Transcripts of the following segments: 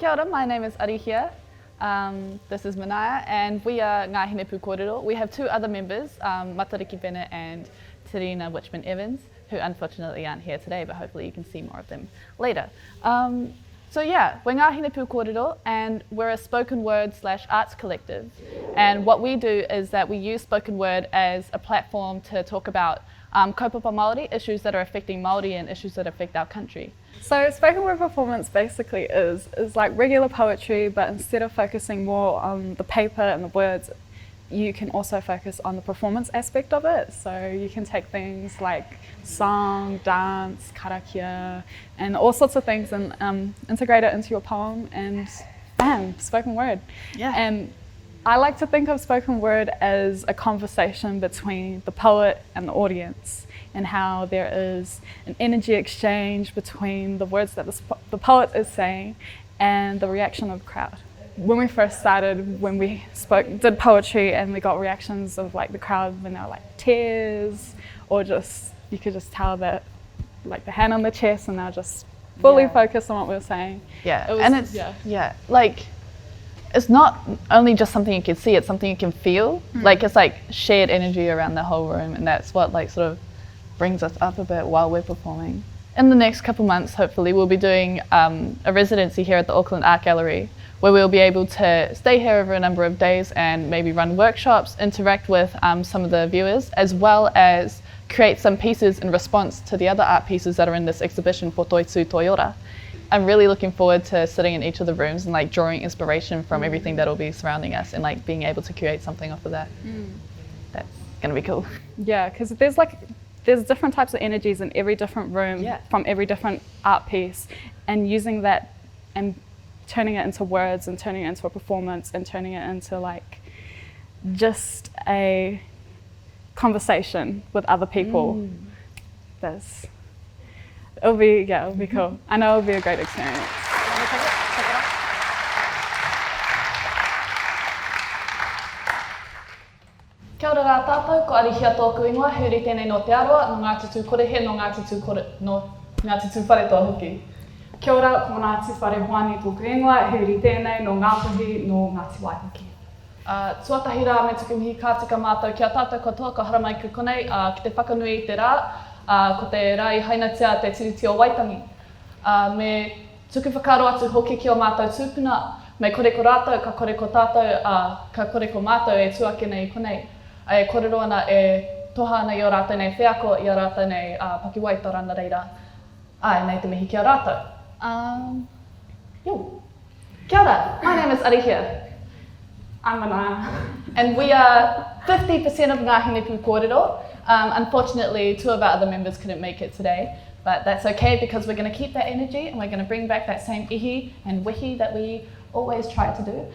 Kia ora, my name is Arihia. This is Manaia, and we are Ngā Hinepūkōrero. We have two other members, Matariki Bennett and Terina Wichman-Evans, who unfortunately aren't here today, but hopefully you can see more of them later. So yeah, we're Ngā Hinepūkōrero, and we're a spoken word / arts collective. And what we do is that we use spoken word as a platform to talk about kaupapa Māori, issues that are affecting Māori and issues that affect our country. So spoken word performance basically is like regular poetry, but instead of focusing more on the paper and the words, you can also focus on the performance aspect of it. So you can take things like song, dance, karakia, and all sorts of things and integrate it into your poem, and bam, spoken word. Yeah. And I like to think of spoken word as a conversation between the poet and the audience, and how there is an energy exchange between the words that the poet is saying and the reaction of the crowd. When we first started, when we did poetry, and we got reactions of like the crowd when they were like tears, or just, you could just tell that like the hand on the chest, and they're just fully focused on what we were saying. Yeah, and it's, like, it's not only just something you can see, it's something you can feel. Like, it's like shared energy around the whole room, and that's what like sort of brings us up a bit while we're performing. In the next couple months, hopefully, we'll be doing a residency here at the Auckland Art Gallery, where we'll be able to stay here over a number of days and maybe run workshops, interact with some of the viewers, as well as create some pieces in response to the other art pieces that are in this exhibition for Toitū Toiora. I'm really looking forward to sitting in each of the rooms and like drawing inspiration from everything that will be surrounding us, and like being able to create something off of that. That's gonna be cool. Yeah, because there's different types of energies in every different room from every different art piece, and using that and turning it into words, and turning it into a performance, and turning it into like just a conversation with other people. It'll be cool. I know it'll be a great experience. Kia ora rā tātou, ko Arihia tōku ingoa, huri tēnei no te Arawa, no Ngāti Tukorehe, no Ngāti Tuwharetoa hoki. Kia ora, ko Ngāti Whātua-Hoani tōku ingoa, huri tēnei no Ngāpuhi, no Ngāti Waitangi. Tuatahi rā me tuku mihi kātika mātou kia tātou katoa, ka haramai ku konei, ki te whakanui i te rā, ko te rā i hainatia te tiriti o Waitangi. Me tuku whakaro atu hoki ki o mātou tūpuna, me kore ko rātou, ka kore ko tātou, ka kore ko mātou e tuake nei konei. E korero ana e toha ana i o rātou nei whiako, i o rātou nei pakiwaita rana reira. Nei te mihi kia rātou. Kia ora, my name is Arihia. I'm Manaia. And we are 50% of Ngā Hinepūkōrero. Unfortunately, two of our other members couldn't make it today, but that's okay, because we're going to keep that energy, and we're going to bring back that same ihi and wihi that we always try to do.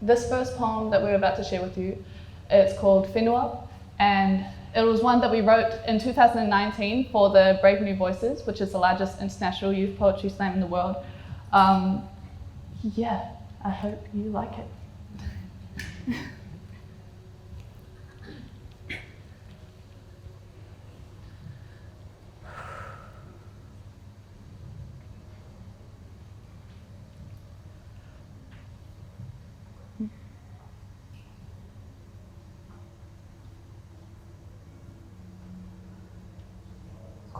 This first poem that we're about to share with you, it's called Fenua, and it was one that we wrote in 2019 for the Brave New Voices, which is the largest international youth poetry slam in the world. I hope you like it.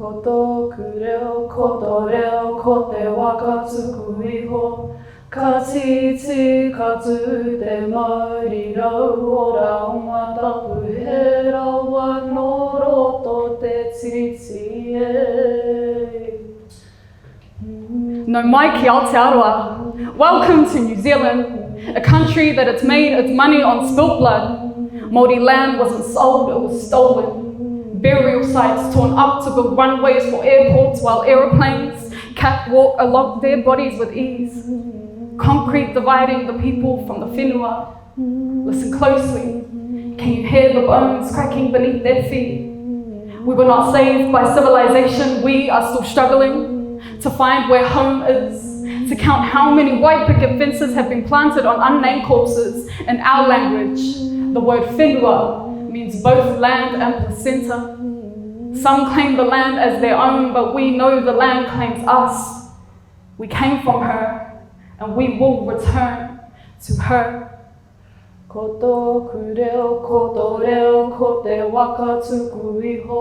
Ko tōku reo, ko tō reo, ko te waka tuku iho. Ka titi, ka tū te Māori rau, ora o ngā tapu he rawa, no roto te tiriti e. No mai ki Aotearoa. Welcome to New Zealand, a country that has made its money on spilt blood. Māori land wasn't sold, it was stolen. Burial sites torn up to build runways for airports, while aeroplanes catwalk along their bodies with ease. Concrete dividing the people from the Fenua. Listen closely. Can you hear the bones cracking beneath their feet? We were not saved by civilization. We are still struggling to find where home is, to count how many white picket fences have been planted on unnamed corpses in our language. The word Fenua means both land and placenta. Some claim the land as their own, but we know the land claims us. We came from her, and we will return to her. Ko tōku reo, ko tō reo, ko te waka tuku iho.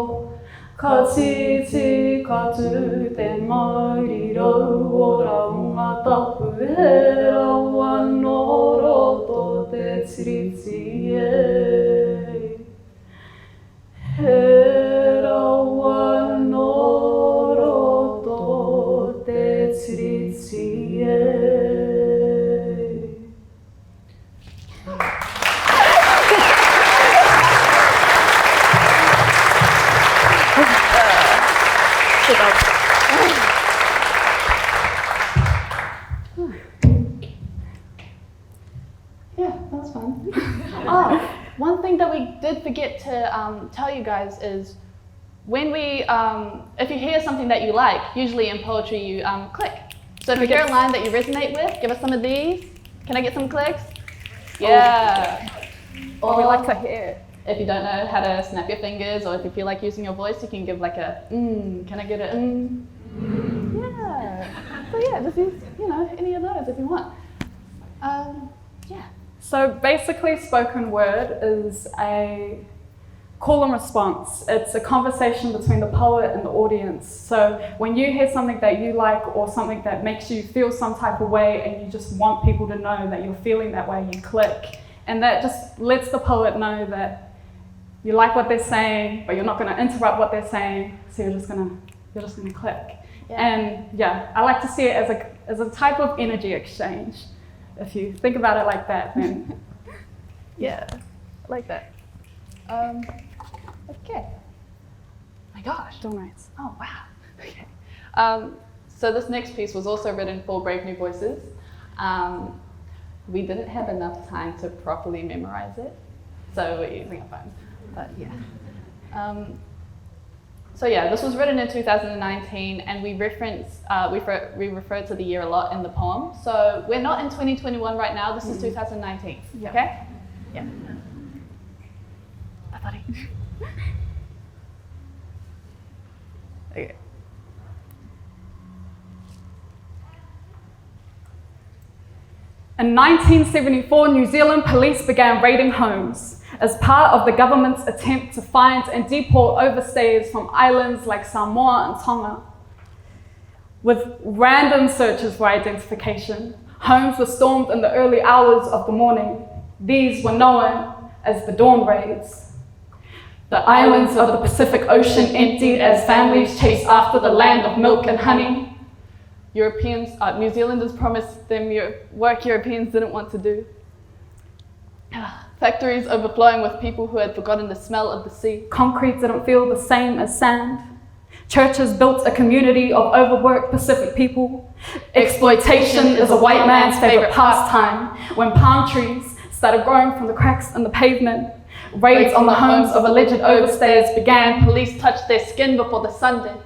Ka titi katu te Māori rauora o ngā tapu he rawa no roto te tiriti e. He rawa no roto te tiriti e. Yeah, that was fun. One thing that we did forget to tell you guys is when we, if you hear something that you like, usually in poetry you click. So if you hear a line that you resonate with, give us some of these. Can I get some clicks? Yeah. Or we like to hear. If you don't know how to snap your fingers, or if you feel like using your voice, you can give like a Can I get a Yeah. So yeah, just use, any of those if you want. Yeah. So basically, spoken word is a call and response. It's a conversation between the poet and the audience. So when you hear something that you like or something that makes you feel some type of way and you just want people to know that you're feeling that way, you click. And that just lets the poet know that you like what they're saying, but you're not going to interrupt what they're saying, so you're just gonna click. Yeah. And yeah, I like to see it as a type of energy exchange. If you think about it like that, then yeah, I like that. Okay. My gosh. All right. Oh wow. Okay. So this next piece was also written for Brave New Voices. We didn't have enough time to properly memorize it, so we're using a phone. But yeah. So yeah, this was written in 2019, and we refer to the year a lot in the poem. So we're not in 2021 right now. This is 2019. Yeah. Okay. Yeah. Okay. In 1974, New Zealand police began raiding homes as part of the government's attempt to find and deport overstayers from islands like Samoa and Tonga. With random searches for identification, homes were stormed in the early hours of the morning. These were known as the dawn raids. The islands of the Pacific Ocean emptied as families chased after the land of milk and honey. New Zealanders promised them work Europeans didn't want to do. Factories overflowing with people who had forgotten the smell of the sea. Concrete didn't feel the same as sand. Churches built a community of overworked Pacific people. Exploitation is a white man's favorite pastime. When palm trees started growing from the cracks in the pavement, raids on the homes of alleged overstayers began. Police touched their skin before the sun did.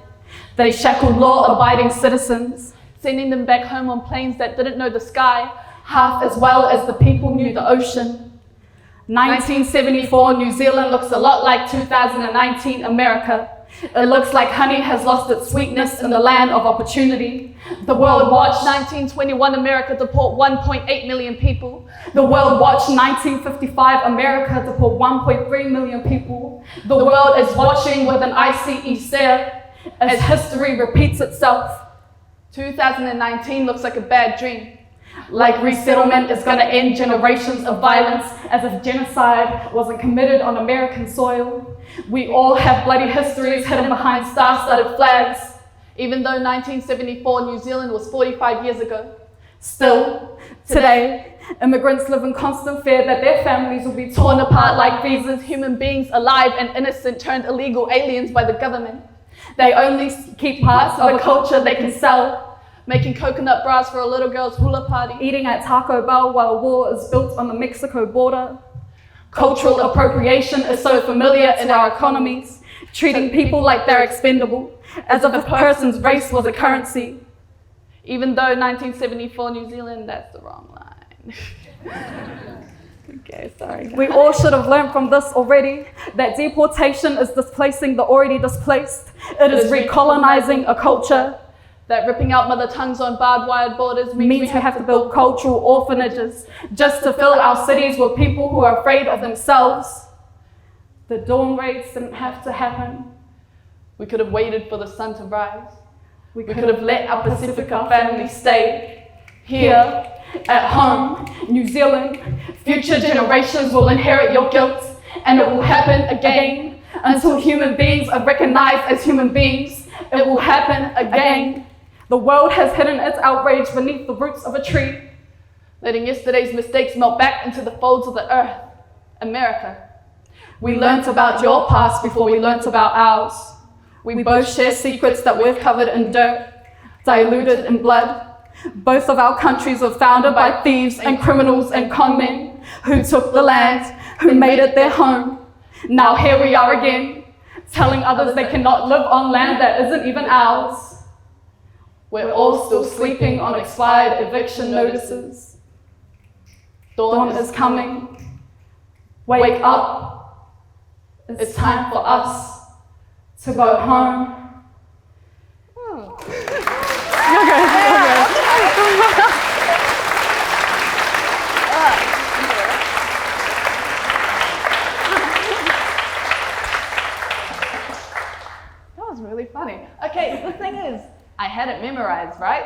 They shackled law-abiding citizens, sending them back home on planes that didn't know the sky, half as well as the people knew the ocean. 1974 New Zealand looks a lot like 2019 America. It looks like honey has lost its sweetness in the land of opportunity. The world watched 1921 America deport 1.8 million people. The world watched 1955 America deport 1.3 million people. The world is watching with an icy stare as history repeats itself. 2019 looks like a bad dream. Like resettlement is going to end generations of violence, as if genocide wasn't committed on American soil. We all have bloody histories hidden behind star-studded flags. Even though 1974 New Zealand was 45 years ago. Still, today, immigrants live in constant fear that their families will be torn apart like visas. Human beings alive and innocent turned illegal aliens by the government. They only keep parts of a culture they can sell. Making coconut bras for a little girl's hula party. Eating at Taco Bell while war is built on the Mexico border. Cultural appropriation is so familiar in our economies, treating people like they're expendable, as if a person's race was a currency. Even though 1974 New Zealand, that's the wrong line. Okay, sorry. We all should have learned from this already, that deportation is displacing the already displaced. It is recolonizing a culture. that ripping out mother tongues on barbed wire borders means we have to build cultural orphanages just to fill our cities with people who are afraid of themselves. The dawn raids didn't have to happen. We could have waited for the sun to rise. We could have let our Pacifica family stay here at home, New Zealand. Future generations will inherit your guilt, and it will happen again until human beings are recognized as human beings. It will happen again. The world has hidden its outrage beneath the roots of a tree, letting yesterday's mistakes melt back into the folds of the earth. America. We learnt about your past before we learnt about ours. We both share secrets that we've covered in dirt, diluted in blood. Both of our countries were founded by thieves and criminals and conmen who took the land, who made it their home. Now here we are again, telling others they cannot live on land that isn't even ours. We're all still sleeping on expired eviction notices. Dawn is coming. Wake up. It's time for us to go home. That was really funny. Okay, the thing is, I had it memorized, right?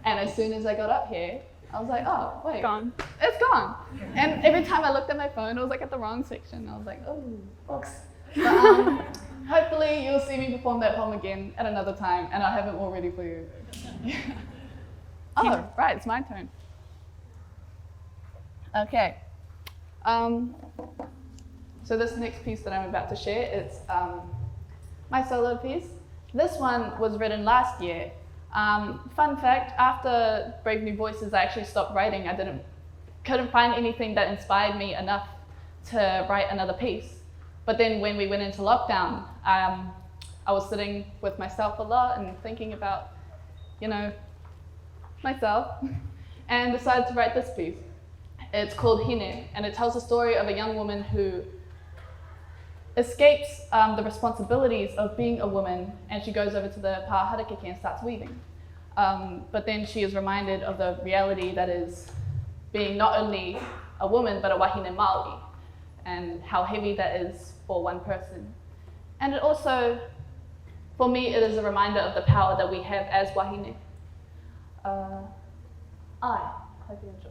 And as soon as I got up here, I was like, oh, wait. Gone. It's gone. And every time I looked at my phone, it was like at the wrong section. I was like, oh, books. But hopefully you'll see me perform that poem again at another time, and I'll have it all ready for you. Oh, right, it's my turn. Okay. So this next piece that I'm about to share, it's my solo piece. This one was written last year. Fun fact, after Brave New Voices, I actually stopped writing. I couldn't find anything that inspired me enough to write another piece. But then when we went into lockdown, I was sitting with myself a lot and thinking about, myself, and decided to write this piece. It's called Hinu, and it tells the story of a young woman who escapes the responsibilities of being a woman, and she goes over to the Pāharakeke and starts weaving. But then she is reminded of the reality that is being not only a woman, but a wāhine Māori, and how heavy that is for one person. And it also, for me, it is a reminder of the power that we have as wāhine. I hope you enjoy.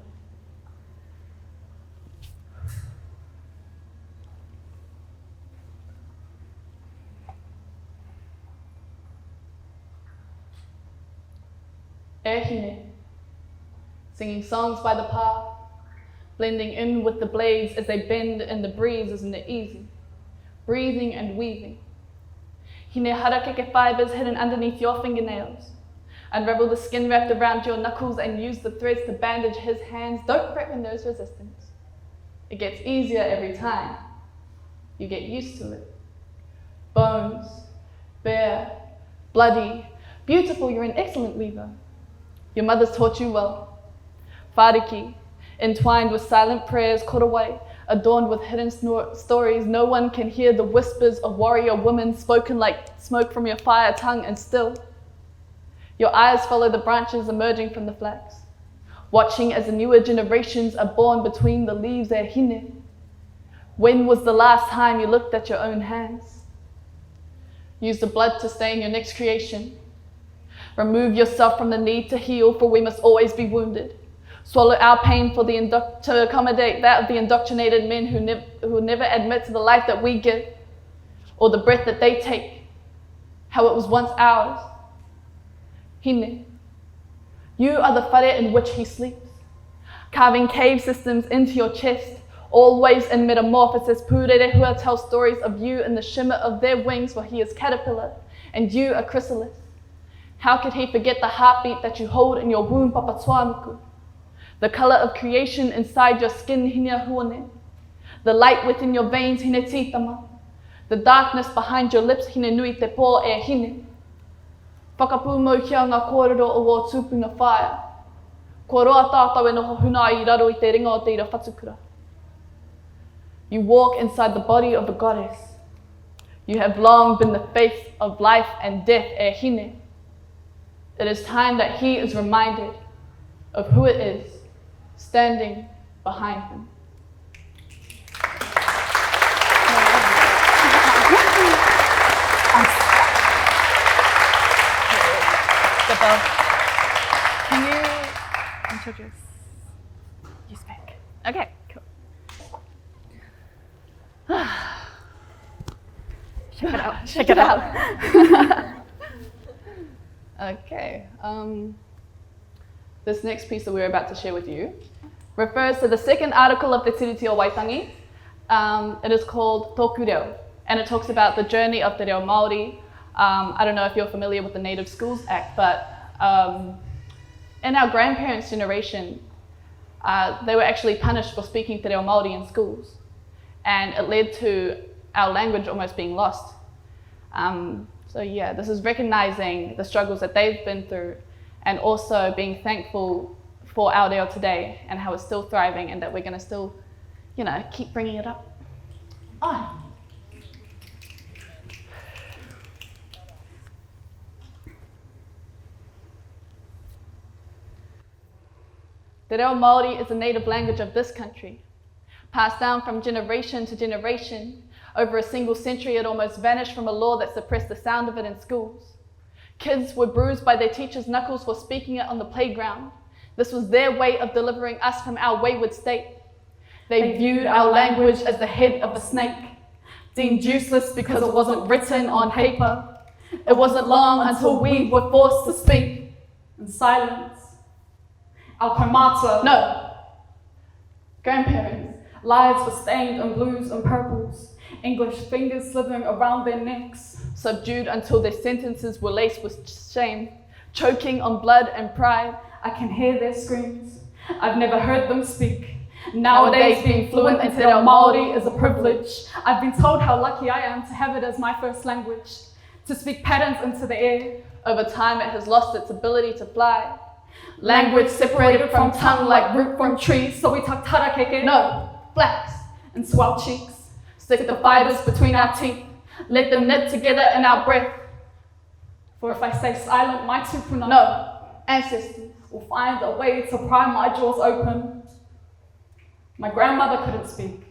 Hinu, singing songs by the pā, blending in with the blades as they bend in the breeze, isn't it easy? Breathing and weaving. Hine harakeke fibers hidden underneath your fingernails. Unravel the skin wrapped around your knuckles and use the threads to bandage his hands. Don't fret when there's resistance. It gets easier every time. You get used to it. Bones, bare, bloody, beautiful, you're an excellent weaver. Your mother's taught you well. Whāriki, entwined with silent prayers, korowai, adorned with hidden stories. No one can hear the whispers of warrior women spoken like smoke from your fire tongue, and still, your eyes follow the branches emerging from the flax, watching as the newer generations are born between the leaves. Hine. When was the last time you looked at your own hands? Use the blood to stain your next creation. Remove yourself from the need to heal, for we must always be wounded. Swallow our pain to accommodate that of the indoctrinated men who never admit to the life that we give, or the breath that they take, how it was once ours. Hine, you are the whare in which he sleeps, carving cave systems into your chest, always in metamorphosis. Pūrere tells stories of you in the shimmer of their wings, for he is caterpillar, and you a chrysalis. How could he forget the heartbeat that you hold in your womb, Papatuanuku? The color of creation inside your skin, Hine, the light within your veins, Hine titama, the darkness behind your lips, Hine nui te pō Hine. Whakapū mo kia ngā kōrero o wā tūpuna whaia. Ko roa tātou e noho huna I raro I te ringa o te ira whatukura. You walk inside the body of a goddess. You have long been the face of life and death, Hine. It is time that he is reminded of who it is standing behind him. Can you introduce? You speak. Okay, cool. Check it out. Check it out. Okay. This next piece that we're about to share with you refers to the second article of the Tiriti o Waitangi. It is called Tokudo, and it talks about the journey of Te Reo Māori. I don't know if you're familiar with the Native Schools Act, but in our grandparents' generation, they were actually punished for speaking Te Reo Māori in schools, and it led to our language almost being lost. So yeah, this is recognizing the struggles that they've been through, and also being thankful for our reo today and how it's still thriving, and that we're going to still, keep bringing it up. On. Te Reo Māori is the native language of this country. Passed down from generation to generation, over a single century it almost vanished from a law that suppressed the sound of it in schools. Kids were bruised by their teachers' knuckles for speaking it on the playground. This was their way of delivering us from our wayward state. They viewed our language as the head of a snake, deemed useless because it wasn't written on paper. It wasn't long until we were forced to speak in silence. Our kaumata, no, grandparents, lives were stained in blues and purples, English fingers slithering around their necks, subdued until their sentences were laced with shame, choking on blood and pride. I can hear their screams. I've never heard them speak. Nowadays, being fluent in Te Reo Māori is a privilege. I've been told how lucky I am to have it as my first language, to speak patterns into the air. Over time, it has lost its ability to fly. Language separated from tongue like root from trees, so we talk tarakeke, no, flax, into our cheeks. Stick the fibers between our teeth, let them knit together in our breath. For if I stay silent, my tupuna, no, ancestors, will find a way to pry my jaws open. My grandmother couldn't speak.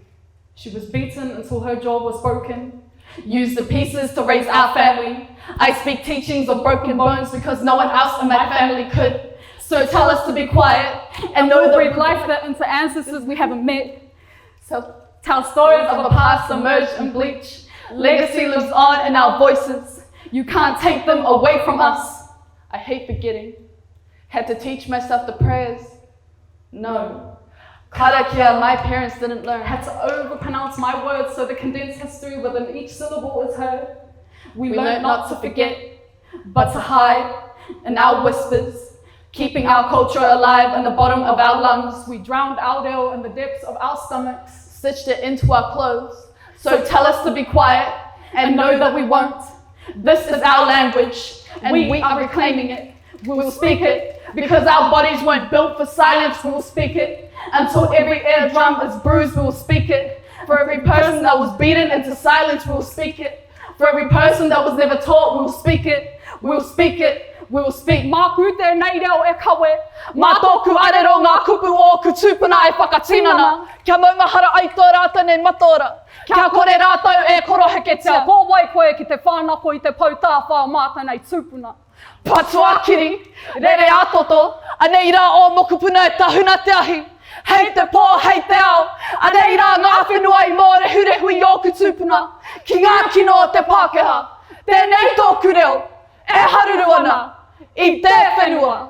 She was beaten until her jaw was broken. Used the pieces to raise our family. I speak teachings of broken bones because no one else in my family could. So tell us to be quiet and know the breathe life that into ancestors we haven't met. So tell stories of a past submerged in bleach. Legacy lives on in our voices. You can't take them away from us. I hate forgetting. Had to teach myself the prayers. No. Karakia, my parents didn't learn. Had to overpronounce my words so the condensed history within each syllable is heard. We learned not to forget, but to hide in our whispers. Keeping our culture alive in the bottom of our lungs. We drowned our reo in the depths of our stomachs, stitched it into our clothes. So tell us to be quiet and know that we won't. This is our language and we are reclaiming it. We'll speak it because our bodies weren't built for silence. We'll speak it until every eardrum is bruised. We'll speak it. For every person that was beaten into silence, we'll speak it. For every person that was never taught, we'll speak it. We'll speak it. We will speak. Māku te nei reo e kawe. Mā tōku arero ngā kupu o ku tūpuna e whakatinana. Kia maumahara ai tō rātou nei matora. Kia kore rātou e koroheketia. Ko wai koe ki te whānako I te pautāwha māta nei tūpuna. Patua kiri, rere atoto, anei rā o mokupuna e tahuna te ahi. Hei te pō, hei te ao, anei rā ngā whenua I mōrehurehui o ku tūpuna. Ki ngā kino o te Pākehā, tēnei tōku reo. E haruru ana I te whenua.